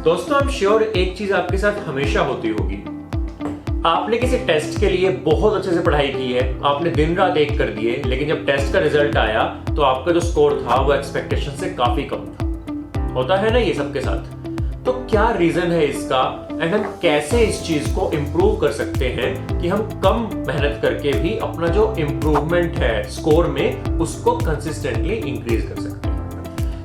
दोस्तों, I'm sure एक चीज आपके साथ हमेशा होती होगी। आपने किसी टेस्ट के लिए बहुत अच्छे से पढ़ाई की है, आपने दिन रात एक कर दिए, लेकिन जब टेस्ट का रिजल्ट आया तो आपका जो स्कोर था वो एक्सपेक्टेशन से काफी कम था। होता है ना ये सबके साथ। तो क्या रीजन है इसका एंड हम कैसे इस चीज को इम्प्रूव कर सकते हैं कि हम कम मेहनत करके भी अपना जो इम्प्रूवमेंट है स्कोर में उसको कंसिस्टेंटली इंक्रीज कर सकते हैं।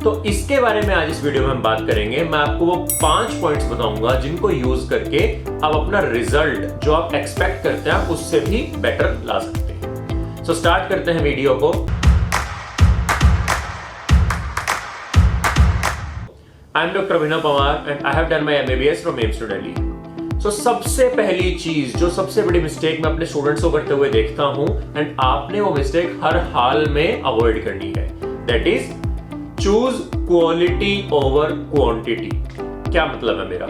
तो इसके बारे में आज इस वीडियो में हम बात करेंगे। मैं आपको वो 5 पॉइंट्स बताऊंगा जिनको यूज करके आप अपना रिजल्ट जो आप एक्सपेक्ट करते हैं उससे भी बेटर ला सकते हैं। सो स्टार्ट करते हैं वीडियो को। I am doctor Abhinav Pawar and I have done my MBBS from AIIMS New Delhi. So सबसे पहली चीज जो सबसे बड़ी मिस्टेक मैं अपने स्टूडेंट्स को करते हुए देखता हूं एंड आपने वो मिस्टेक हर हाल में अवॉइड करनी है, that is choose quality over quantity. क्या मतलब है मेरा?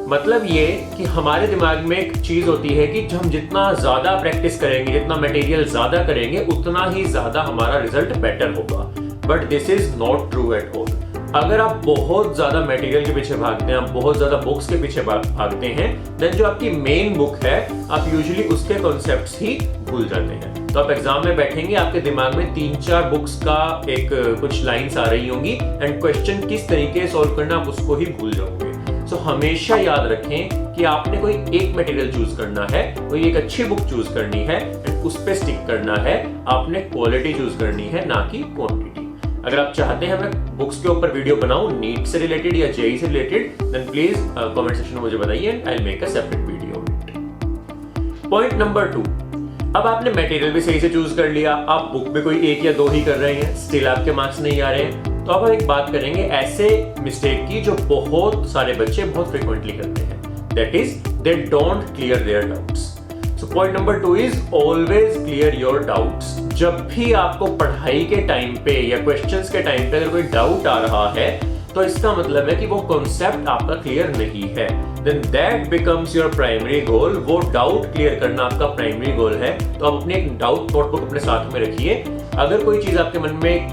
मतलब ये कि हमारे दिमाग में एक चीज होती है कि हम जितना ज्यादा प्रैक्टिस करेंगे, जितना मटेरियल ज्यादा करेंगे, उतना ही ज्यादा हमारा रिजल्ट बेटर होगा। But this is not true at all. अगर आप बहुत ज्यादा मटेरियल के पीछे भागते हैं, आप बहुत ज्यादा बुक्स के पीछे भागते हैं, देन जो आपकी मेन बुक है आप यूजुअली उसके कॉन्सेप्ट्स ही भूल जाते हैं। तो आप एग्जाम में बैठेंगे, आपके दिमाग में 3-4 बुक्स का एक कुछ लाइंस आ रही होंगी एंड क्वेश्चन किस तरीके से सॉल्व करना आप उसको ही भूल जाओगे। सो हमेशा याद रखें कि आपने कोई एक मटेरियल चूज करना है, कोई एक अच्छी बुक चूज करनी है एंड उस पर स्टिक करना है। आपने क्वालिटी चूज करनी है, ना कि क्वांटिटी। अगर आप चाहते हैं मैं बुक्स के ऊपर वीडियो बनाऊं नीट से रिलेटेड या जेई से related, then please comment section में मुझे बताइए and I will make a separate video. Point number 2, अब आपने मटेरियल भी सही से चूज कर लिया, आप बुक में कोई 1 या 2 ही कर रहे हैं, स्टिल आपके मार्क्स नहीं आ रहे हैं, तो अब हम एक बात करेंगे ऐसे मिस्टेक की जो बहुत सारे बच्चे बहुत फ्रीक्वेंटली करते हैं, that is they don't clear their doubts. So point number 2 is always clear your doubts. जब भी आपको पढ़ाई के टाइम पे या क्वेश्चंस के टाइम पे अगर कोई डाउट आ रहा है तो इसका मतलब है कि वो कॉन्सेप्ट आपका क्लियर नहीं है, then that becomes your primary goal. वो डाउट क्लियर करना आपका प्राइमरी गोल है। तो आप अपने एक डाउट नोटबुक अपने साथ में रखिए। अगर कोई चीज आपके मन में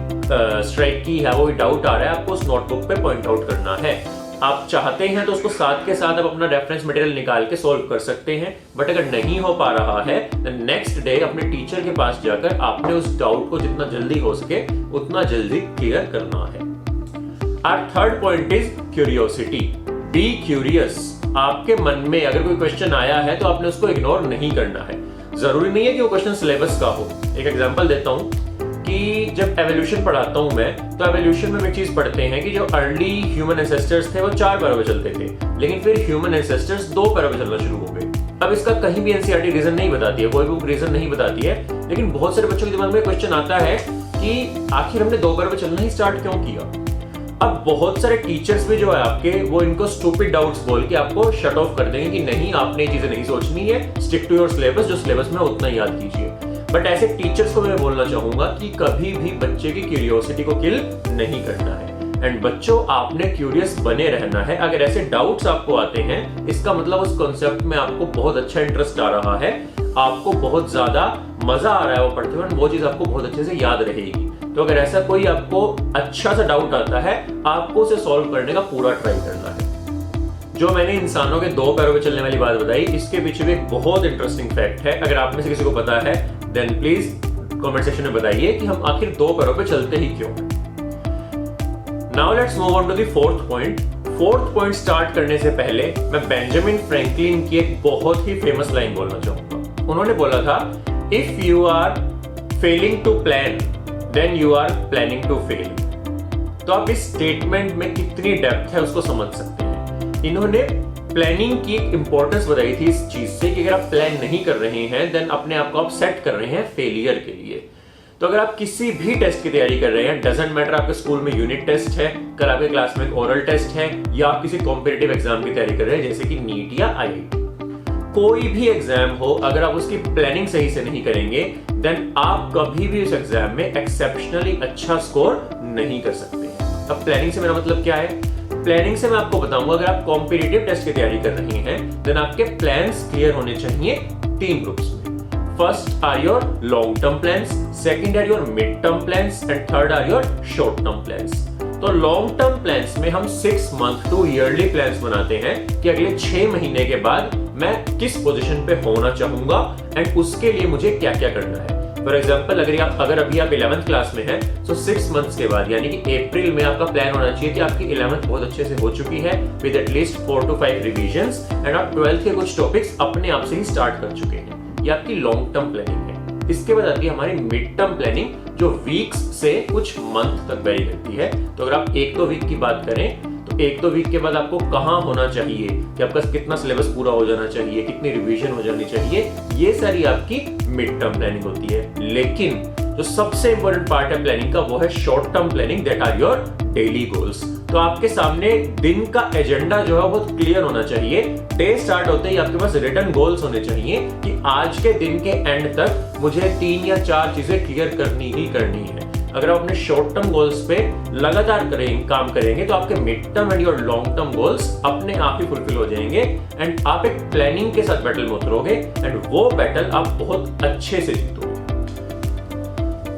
स्ट्राइक की है, वो डाउट आ रहा है, आपको उस नोटबुक पे पॉइंट आउट करना है। आप चाहते हैं तो उसको साथ के साथ आप अपना रेफरेंस मटेरियल निकाल के सॉल्व कर सकते हैं, बट अगर नहीं हो पा रहा है देन नेक्स्ट डे अपने टीचर के पास जाकर आपने उस डाउट को जितना जल्दी हो सके उतना जल्दी क्लियर करना है। Our third point is curiosity. Be curious. आपके मन में अगर कोई क्वेश्चन आया है तो आपने उसको इग्नोर नहीं करना है। जरूरी नहीं है कि वो क्वेश्चन सिलेबस का हो। एक एग्जांपल देता हूं कि जब एवोल्यूशन पढ़ाता हूं मैं, तो एवोल्यूशन में एक चीज पढ़ते हैं कि जो अर्ली ह्यूमन एंसेस्टर्स थे वो 4 पैरों पे चलते थे, लेकिन फिर ह्यूमन एंसेस्टर्स 2 पैरों पे चलना शुरू हो गए। अब इसका कहीं भी एनसीईआरटी रीजन नहीं बताती है, कोई भी रीजन नहीं बताती है, लेकिन बहुत सारे बच्चों के दिमाग में क्वेश्चन आता है कि आखिर हमने 2 पैरों पे चलना ही स्टार्ट क्यों किया। अब बहुत सारे टीचर्स भी जो है आपके, वो इनको स्टूपिड डाउट्स बोल के आपको शट ऑफ कर देंगे कि नहीं, आपने ये चीजें नहीं सोचनी है, स्टिक टू योर सिलेबस, जो सिलेबस में उतना ही याद कीजिए। बट ऐसे टीचर्स को मैं बोलना चाहूंगा कि कभी भी बच्चे की क्यूरियोसिटी को किल नहीं करना है एंड बच्चों आपने क्यूरियस बने रहना है। अगर ऐसे डाउट्स आपको आते हैं, इसका मतलब उस कॉन्सेप्ट में आपको बहुत अच्छा इंटरेस्ट आ रहा है, आपको बहुत ज्यादा मजा आ रहा है वो पढ़ते हुए, वो चीज आपको बहुत अच्छे से याद रहेगी। तो अगर ऐसा कोई आपको अच्छा सा डाउट आता है, आपको उसे सॉल्व करने का पूरा ट्राई करना है। जो मैंने इंसानों के 2 पैरों पे चलने वाली बात बताई, इसके पीछे भी एक बहुत इंटरेस्टिंग फैक्ट है। अगर आप में से किसी को पता है देन प्लीज कमेंट सेक्शन में बताइए कि हम आखिर 2 पैरों पे चलते ही क्यों। Now let's move on to the 4th point. 4th point start करने से पहले मैं बेंजामिन फ्रैंकलिन की एक बहुत ही फेमस लाइन बोलना चाहूंगा। उन्होंने बोला था, if you are failing to plan then you are planning to fail. तो आप इस स्टेटमेंट में कितनी डेप्थ है उसको समझ सकते हैं। इन्होंने प्लानिंग की इंपॉर्टेंस बताई थी इस चीज से कि अगर आप प्लान नहीं कर रहे हैं देन अपने आप को आप सेट कर रहे हैं फेलियर के लिए। तो अगर आप किसी भी टेस्ट की तैयारी कर रहे हैं, डजंट मैटर आपके स्कूल में यूनिट टेस्ट है, कल आपके क्लास में एक ओरल टेस्ट है, या आप किसी कॉम्पिटिटिव एग्जाम की तैयारी कर रहे हैं जैसे कि नीट या IIT, कोई भी एग्जाम हो, अगर आप उसकी प्लानिंग सही से नहीं करेंगे देन आप कभी भी उस एग्जाम में एक्सेप्शनली अच्छा स्कोर नहीं कर सकते। अब प्लानिंग से मेरा मतलब क्या है? प्लानिंग से मैं आपको बताऊंगा, अगर आप कॉम्पिटिटिव टेस्ट की तैयारी कर रहे हैं देन आपके प्लान्स क्लियर होने चाहिए 3 ग्रुप्स में। First are your long term plans, second are your mid term plans and third are your short term plans. तो लॉन्ग टर्म प्लान्स में हम 6 मंथ टू ईयरली प्लान्स बनाते हैं कि अगले 6 महीने के बाद मैं किस पोजीशन पे होना चाहूंगा एंड उसके लिए मुझे क्या क्या करना है। फॉर एग्जाम्पल अगर अभी आप 11th क्लास में हैं तो 6 मंथ्स के बाद यानी कि अप्रैल में आपका प्लान होना चाहिए कि आपकी 11th बहुत अच्छे से हो चुकी है with at least 4 to 5 revisions and आप 12th के कुछ टॉपिक्स अपने आप से ही स्टार्ट कर चुके हैं। ये आपकी लॉन्ग टर्म प्लानिंग है। इसके बाद आती है हमारी मिड टर्म प्लानिंग जो वीक्स से कुछ मंथ तक वेरी करती है। तो अगर आप 1-2 वीक की बात करें तो 1-2 वीक के बाद आपको कहाँ होना चाहिए कि आपका कितना सिलेबस पूरा हो जाना चाहिए, कितनी रिवीजन हो जानी चाहिए, ये सारी आपकी मिड टर्म प्लानिंग होती है। लेकिन जो सबसे इंपॉर्टेंट पार्ट है प्लानिंग का वो है short term planning, that are your daily goals. तो आपके सामने दिन का एजेंडा जो है बहुत क्लियर होना चाहिए। डे स्टार्ट होते ही आपके पास रिटन गोल्स होने चाहिए कि आज के दिन के एंड तक मुझे 3 या 4 चीजें क्लियर करनी ही करनी है। अगर आप अपने शॉर्ट टर्म गोल्स पे लगातार काम करेंगे तो आपके mid term and your long term goals अपने आप ही फुलफिल हो जाएंगे एंड आप एक प्लानिंग के साथ बैटल में उतरोगे एंड वो बैटल आप बहुत अच्छे से जीतोगे।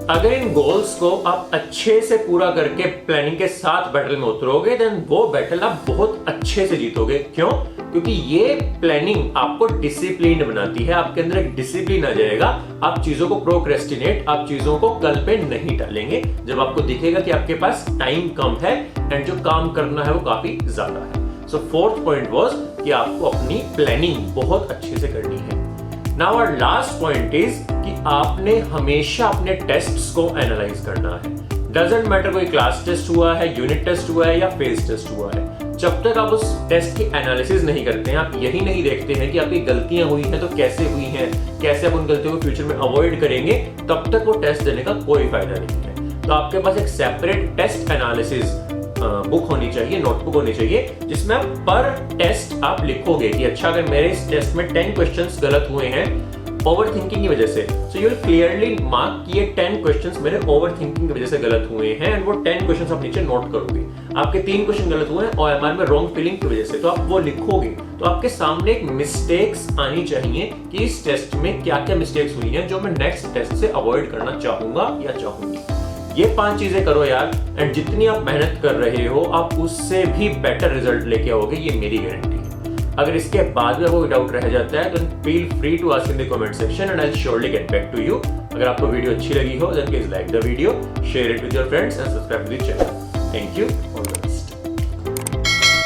अगर इन गोल्स को आप अच्छे से पूरा करके प्लानिंग के साथ बैटल में उतरोगे देन वो बैटल आप बहुत अच्छे से जीतोगे। क्यों? क्योंकि ये प्लानिंग आपको डिसिप्लिन्ड बनाती है। आपके अंदर एक डिसिप्लिन आ जाएगा। आप चीजों को प्रोक्रेस्टिनेट, आप चीजों को कल पे नहीं डालेंगे जब आपको दिखेगा कि आपके पास टाइम कम है एंड जो काम करना है वो काफी ज्यादा है। सो 4th पॉइंट वाज कि आपको अपनी प्लानिंग बहुत अच्छे से करनी है। Now our last point is कि आपने हमेशा अपने टेस्ट्स को एनालाइज करना है। डजंट मैटर कोई क्लास टेस्ट हुआ है, यूनिट टेस्ट हुआ है या फेज टेस्ट हुआ है, जब तक आप उस टेस्ट की एनालिसिस नहीं करते हैं, आप यही नहीं देखते हैं कि आपकी गलतियां हुई हैं तो कैसे हुई हैं, कैसे आप उन गलतियों को फ्यूचर में अवॉइड करेंगे, तब तक वो टेस्ट देने का कोई फायदा नहीं है। तो आपके पास एक सेपरेट टेस्ट एनालिसिस बुक होनी चाहिए, नोटबुक होनी चाहिए, जिसमें आप पर टेस्ट आप लिखोगे कि अच्छा अगर मेरे इस टेस्ट में 10 क्वेश्चंस गलत हुए हैं ओवर थिंकिंग की वजह से, so you will clearly mark कि ये 10 क्वेश्चंस मेरे ओवर थिंकिंग की वजह से गलत हुए हैं एंड वो 10 क्वेश्चंस आप नीचे नोट करोगे। आपके 3 क्वेश्चन गलत हुए हैं OMR में रॉन्ग फीलिंग की वजह से, तो आप वो लिखोगे। तो आपके सामने एक मिस्टेक्स आनी चाहिए कि इस टेस्ट में क्या क्या मिस्टेक्स हुई हैं जो मैं नेक्स्ट टेस्ट से अवॉइड करना चाहूंगा या चाहूंगी। ये 5 चीजें करो यार एंड जितनी आप मेहनत कर रहे हो आप उससे भी बेटर रिजल्ट लेके आओगे, ये मेरी गारंटी है। अगर इसके बाद में कोई डाउट रह जाता है तो feel free to ask in the comment section and I will surely get back to you. अगर आपको वीडियो अच्छी लगी हो then please like the video, share it with your friends and subscribe to the channel. Thank you.